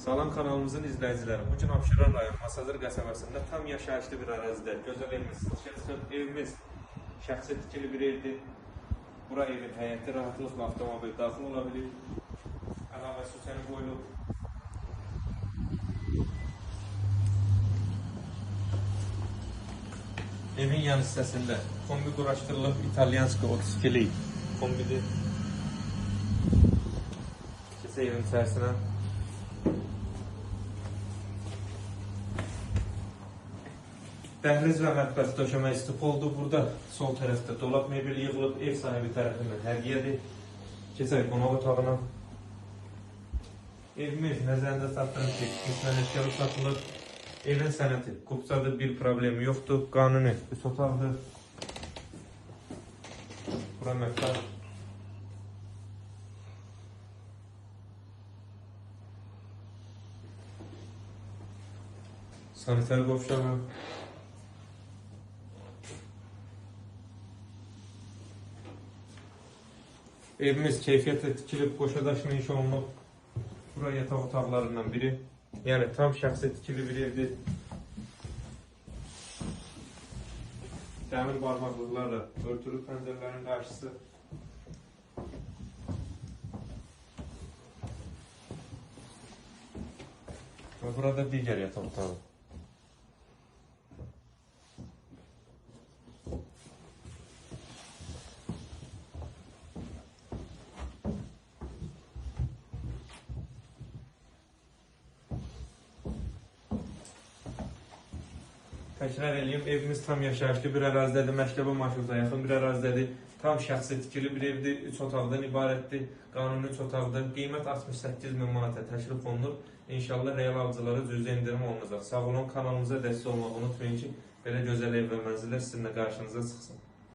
Salam kanalımızın izləyiciləri. Bugün Abşeron rayon Masazır qəsəbəsində tam yaşayışlı bir ərazidə gözəl evimiz şəxsi tikili bir evdir. Bura evin həyəti rahatlıqla avtomobil daxil ola bilir. Əlavə süsəni qoyulub. Evin yan hissəsində kombi quraşdırılıb, İtalyanski 32'lik kombidir. Keçək evin içərisinə. Dəhliz və mətbəx döşəmə istip oldu. Burada sol tərəfdə dolab mebeli yığılıb, ev sahibi tərəfindən hədiyyədir. Keçək qonaq otağına. Evimiz nəzərində satılır ki, müsbət əşyalar satılır. Evin sənəti, kupçadır, bir problemi yoxdur. Qanuni üst otaqdır. Bura mətbəx. Sanitar qovşağı. Evimiz keyfiyyətlə tikilib, qoşadaşla iş olunub. Bura yataq otaqlarından biri. Yəni tam şəxsi tikili bir evdir. Dəmir barmaqlıqlarla örtülü pəncərələrin qarşısı. Və burada digər yataq otağı. Təkrar edeyim, evimiz tam yaşayışlı bir ərazidədir, məktəbə marşruta yaxın bir ərazidədir. Tam şəxsi tikili bir evdir, 3 otaqdan ibarətdir, qanuni 3 otaqdır. Qiymət 68.000 manata təklif olunur. İnşallah real alıcılara cüzdə indirim olunacaq. Sağ olun, kanalımıza dəstək olmağı unutmayın ki, belə gözəl ev və mənzillər sizinlə qarşınıza çıxsın.